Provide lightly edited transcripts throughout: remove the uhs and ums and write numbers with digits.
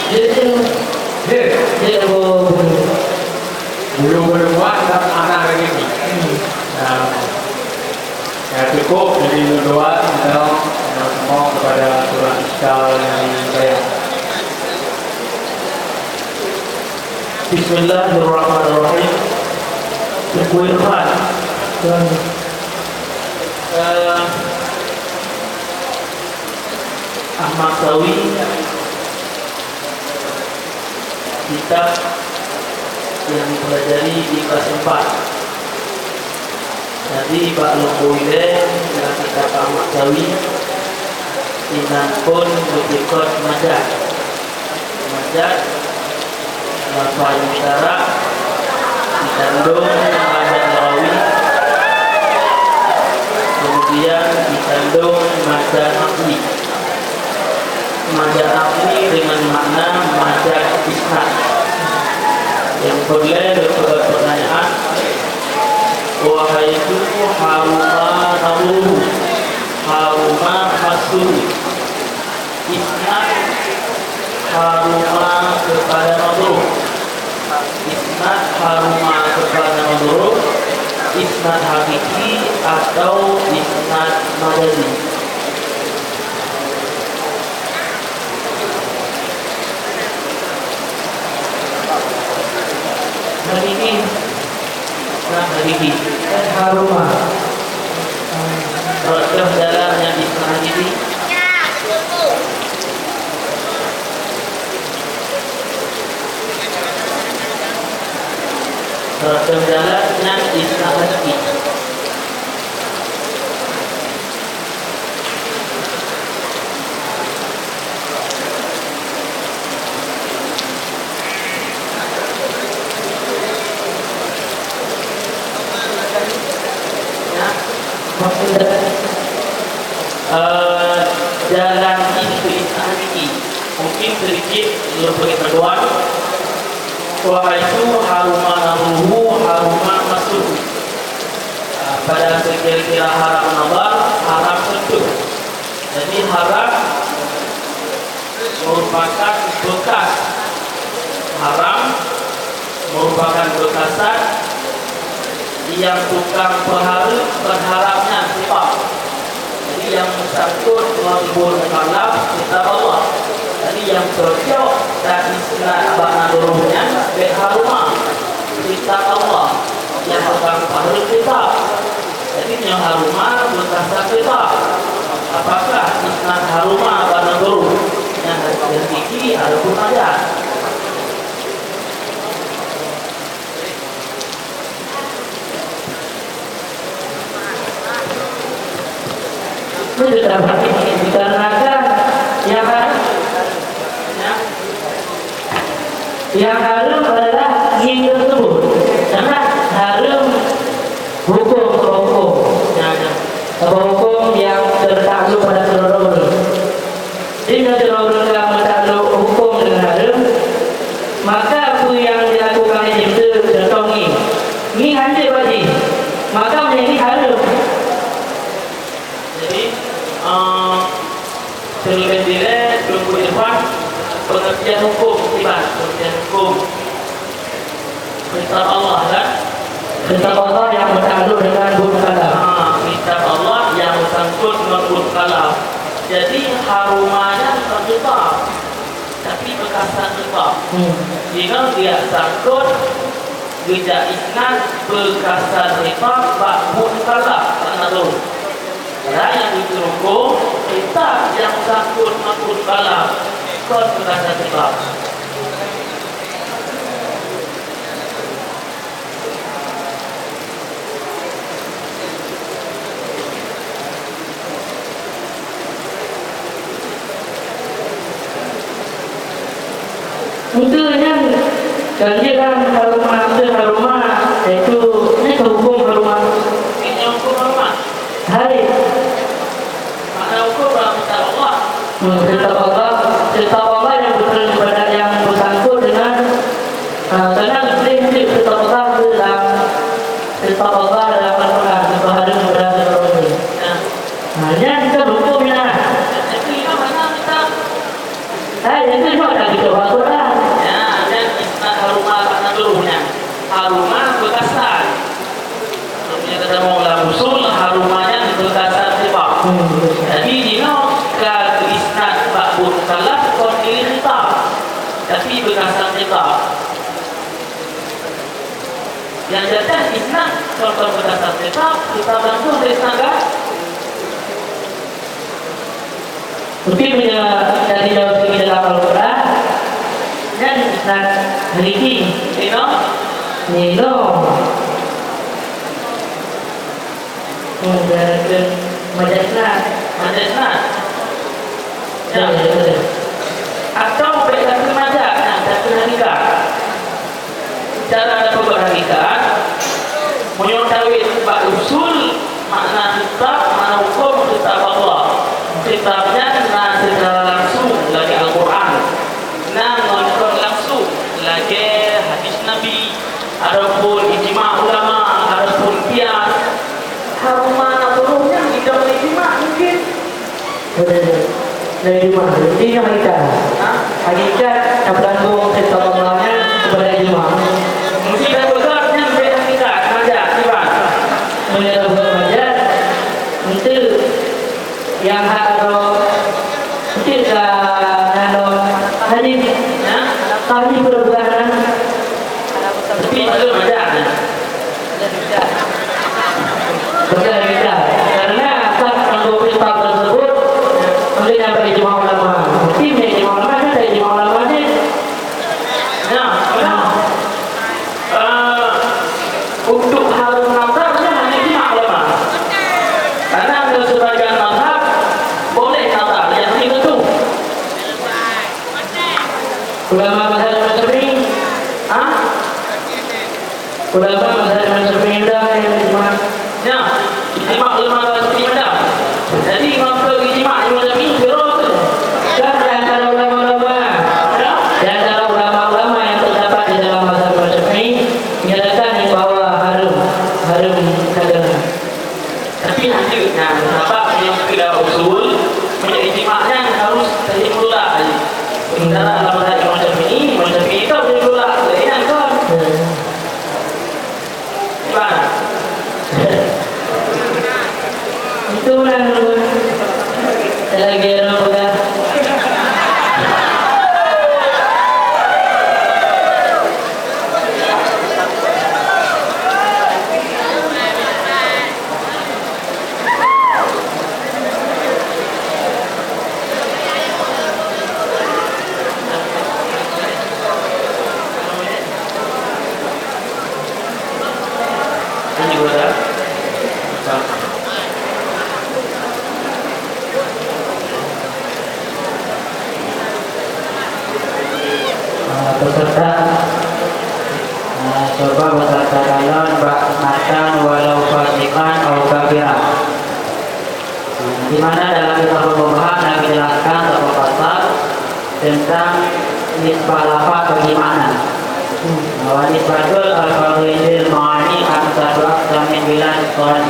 Dia belum berbuat dan anak lagi ni. Ya cukup jadi doa kita semua kepada Tuhan Iskal yang saya. Bismillahirrahmanirrahim. Berkuirfan dan Ahmad Sawi kitab yang dipelajari di kelas 4. Jadi Pak Lukuile dan kitab Ahmad Sawi Inan pun berikut majad Bapak Yusara dikandung majad Nawawi, kemudian dikandung majad Akli. Majad Akli dengan makna majad isnad. Yang boleh berpertanyaan, wahai itu haruma naluhu, haruma masuru, isnad haruma kepada madruh, isnad haruma kepada madruh, isnad hakiki atau isnad majazi. Hakiki, isnad hakiki, haruma. Contoh dalamnya isnad hakiki. Contoh dalamnya isnad hakiki. Dalam itu isnad hakiki mungkin sedikit lebih berdoa. Wahai itu haruma naruhu, haruma masuhu. Pada kira-kira haram nabar, haram tentu. Jadi haram merupakan bekas. Haram merupakan bekasan yang tukang berharapnya sifat. Jadi yang bersangkut menghibur kalam kitab Allah. Jadi yang cocok dan istilah abang duruhnya berharuma kitab Allah yang tukang pahala kitab. Jadi yang haruma bekasan kitab. Apakah istilah haruma abang duruh yang hakiki ataupun ada? Ini sudah hakiki dikarenakan yang haram adalah ingin tersebut, karena haram hukum yang tertakluk pada seluruh. Jika seluruh yang tertakluk hukum dengan haram, maka apa yang dilakukan itu contoh ini hanya wajib, maka menjadi haram. Jadi selebihnya belum depan pengertian hukum pengertian hukum kitab Allah kan, kitab Allah yang bersangkut dengan buku kalam, kitab Allah yang bersangkut dengan buku kalam. Jadi harumanya bukan kitab tapi bekasan kitab. Jika dia sangkut tidak isnad bekasan kitab buku kalam karena tu yang dituruku kitab yang sangkut makhluk kalam kon berkata sebab itu yang janjikan harumah yaitu ini hukum harumah, ini hukum harumah hari ada hukum dalam kitab Allah. Kitab Allah yang betul kepada yang bersangkut dengan karena kitab Allah dalam kitab Allah dalam Al-Quran kepada kepada hanya kita hukumnya. Tapi mana kita Yang itu juga ada di Al-Quran. Ya, dan isnad harumah makna seluruhnya. Harumah bekasan. Sebenarnya kita mau dalam usul harumahnya bekasan sifat. Jadi dino ke isnad ba'bun kalaf kon diri kita. Tapi bekasan sifat. Yang jatuh isnad kalau bekasan sifat kita bantu isnad kan? Mungkin punya dari dalam segi dalam Al-Quran dan isnad Haliki Nino dan Majasnad Ya. Atau berikan kemajak dan kehakikat. Cara ada beberapa hakikat menyontawi bak usul makna kitab, makna hukum kitab Allah. Kitabnya nah secara langsung lagi Al-Quran, nah nonton langsung lagi hadis Nabi, adapun ijma ulama, adapun qiyas. Harumah turunnya tidak ijma mungkin. dari Jumat. Ini hakikat yang bergantung kitab Allahnya kepada Jumat. Mesti ada begarnya beri hakikat saja, tiba. Menurut saja itu yang harus kita hadis kami berbulan Tapi itu belajar. berbeda karena saat mengambil kitab tersebut mungkin ada ijma ulama. Mungkin ijma ulama ada ijma ulama ni. Untuk harum nazarnya hanya ijma ulama. Karena ada sebagian mazhab boleh nazar yang itu. Ulama mazhab Syafi'i, ulama mazhab Syafi'i dah yang ijma. Ya, ijma ulama seperti mana? Jadi maka ijma ulama ini berapa? Dan di antara ulama-ulama yang terdapat di dalam mazhab Syafi'i menyatakan bahawa harum kagak. Tapi lanjutnya, apa yang tidak usul menjadi ijma'nya harus dari mula. Sementara dalam mazhab Syafi'i itu dari mula. Jadi kan? Gimana? Itulah lagi orang Ini juga ada. Peserta coba beserta kalian matan walau fasikan atau kafiran. Di mana dalam kitab pembahasan yang dijelaskan atau pasal tentang nisbah lafaz bagi makna. Bahwa nisbatul al-fadhilil ma'ani amsatu aksamin bilan soal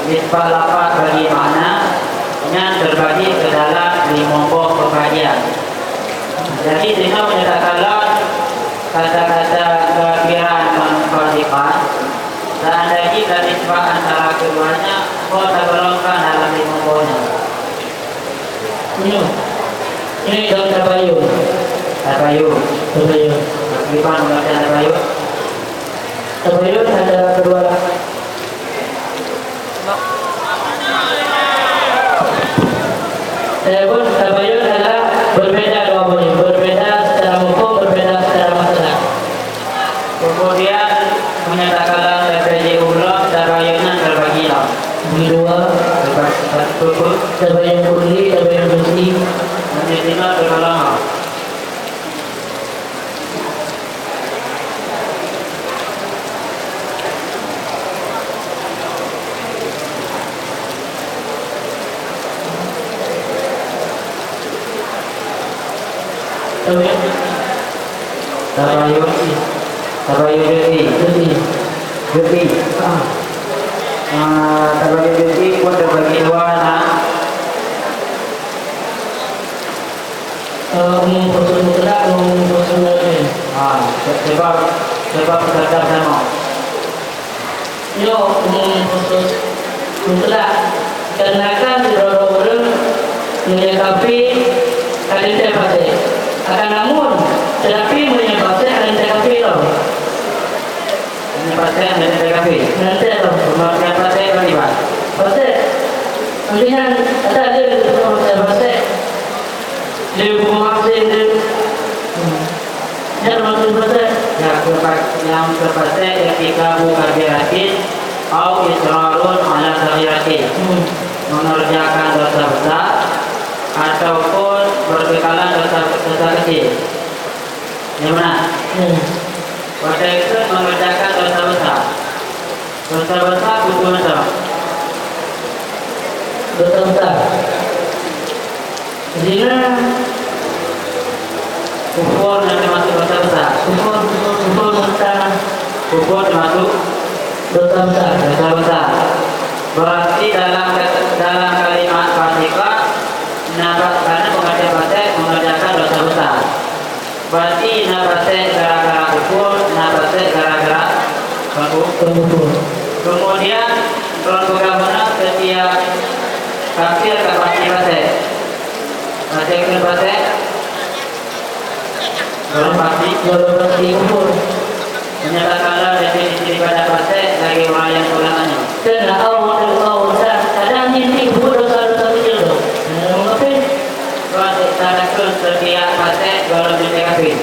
nisbah lafaz bagi makna yang terbagi ke dalam 5 pembagian. Jadi dengan menyatakan kata-kata kafiran dan fasikan, seandainya kita nisbah antara keduanya, kau tergolongkan dalam 5 poinnya. ini dalam tabayun. Gimana mengerti tabayun? Tabayun ada kedua. Adapun tabayun adalah berbeda dua poin, berbeda secara hukum, berbeda secara masalah. Kemudian menyatakan TPJ ulang tabayunnya terbagi Dua tabayun kulli, tabayun juz'i. menjadi tergolong. Tabayun juz'i. Tabayun juz'i pun terbagi dua. umum khusus mutlak, umum khusus mutlak. Sebab terhadap sama. Yo umum khusus mutlak. Karena kan orang-orang menyikapi alintai pasir. Akan namun, tetapi menyikapi alintai pasir loh. Ini pasir dan TKP. Nanti loh. Pemakaian pasir bagaimana? Pasir. Nantinya ada pasir. Dia pasir dia. Jangan masuk pasir. Yang terpasir ketika buka berakhir atau israrun ala sabiratin, mengerjakan dosa besar ataupun berbekalan dosa kecil. Yang mana? Pada itu mengerjakan dosa besar. Dosa besar hukum apa? Dosa besar. Zina, Kufur yang termasuk dosa besar. kufur besar, Kufur termasuk dosa besar. dosa besar. Berarti dalam kalimat fasikah, karena pengertian fasik mengerjakan dosa besar. Berarti fasik gara-gara kufur, fasik gara-gara Kufur. kemudian kelompok benar setiap kafir pasti fasik. Fasik itu fasik. Belum pasti. Kufur. Menyatakanlah definisi daripada fasik bagi orang yang ulangannya. Karena Allah kadang ini kufur dosa-dosa kecil tu. Mengapa? Fasik tadakul setiap fasik walau dia kafir.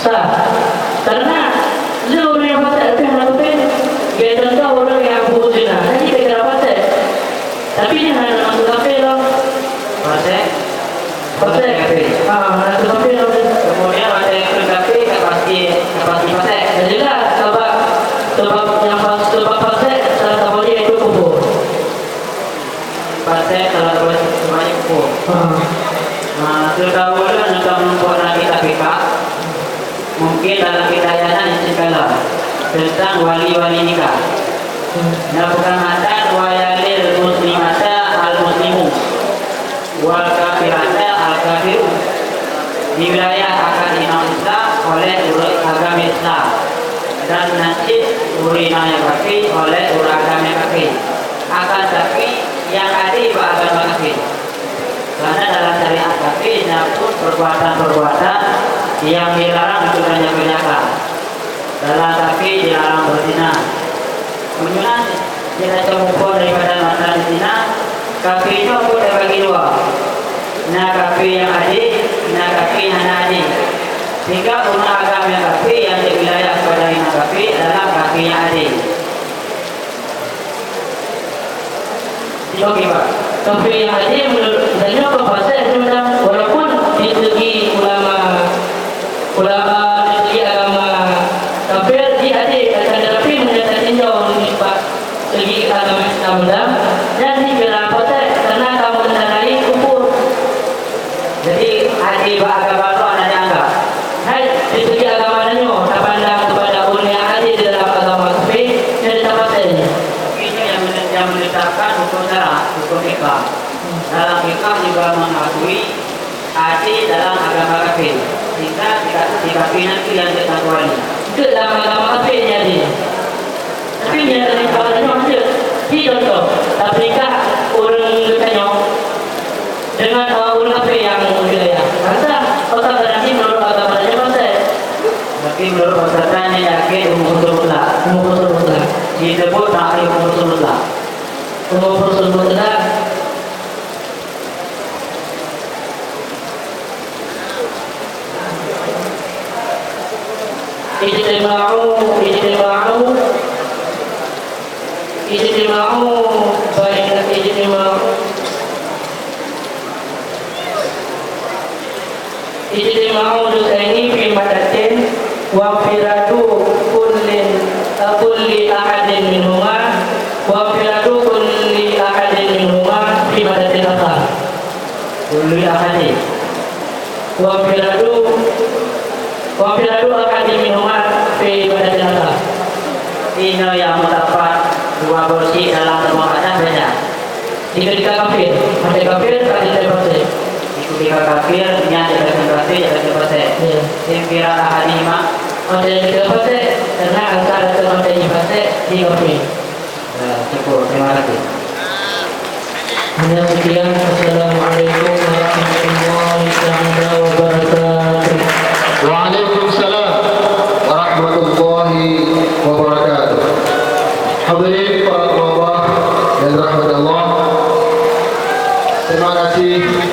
Sah. Karena dia orang yang fasik itu yang lakukan. Dia contoh orang yang kufur zina. Jadi dia kira fasik. Tapi dia hanya masuk kafir loh. Fasik Fasik. Masuk kafir loh. kemudian fasik itu kafir pasti fasik. Jadi lah sebab yang fasik salah satu dia itu kufur. Fasik kalau semuanya kufur. Terdahulu untuk membuat kita fikah, mungkin dalam hidayahnya istiqalah tentang wali-wali nikah. Bukan ada wayalil muslimata al muslimu wal kafirata al kafiru di wilayah akad imam Islam oleh agama Islam dan nanti urinanya kafir oleh agama kafir. Akan tapi yang ada di agama kafir. Karena dalam syariat kafirnya pun perbuatan-perbuatan yang dilarang untuk kerjakan. Dalam kafir dilarang berzina. Kemudian kita coba daripada mantan zina, kafirnya pun terbagi dua. Nah kafir yang adik, nah kafir yang adik. Sehingga guna agama yang kafir yang di wilayah kepada yang kafir adalah kafir yang adik. Oke Pak. Kafir yang ada menurut saya apa fasik sebenarnya walaupun di segi ulama di segi agama kafir dia ada tapi menyatakan jauh nisbat segi agama Islam dan dikira fasik karena kamu menandai kufur. Jadi adik agama itu anda dianggap. Hai di segi agama nyo tak pandang kepada orang yang ada di dalam agama kafir jadi tak fasik. Ini yang menetapkan hukum syara, hukum fikah. Dalam fikah juga mengakui adik dalam agama kafir. Sehingga di kafir nanti yang ditakwani. Itu dalam agama kafir jadi. Tapi dia dari kawannya ada. Di contoh, Afrika orang Kenyong dengan orang kafir yang wilayah. Masa otak berarti menurut agama dia fasik. Tapi menurut pesertanya yakin umum mutlak. Umur tersebut Disebut ta'rif umum mutlak. umur tersebut ijtima'u dusaini fi madatin wa firadu kulli ahadin minhuma wa firadu kulli ahadin minhuma fi madatin akhar Kulli ahadin. wa firadu ahadin minhuma fi madatin akhar. Ini yang mendapat dua porsi dalam sebuah kata beda. Jika kafir, ada kafir, ada fasik. mereka kafir nya dikasih berarti jadi pasal Ya. Impira ahadima Ada yang kita pasal karena asal teman dari pasal di kafir. cukup terima kasih. Hanya sekian. Assalamualaikum warahmatullahi wabarakatuh. Waalaikumsalam warahmatullahi wabarakatuh. Hadirin para ulama yang dirahmati Allah, terima kasih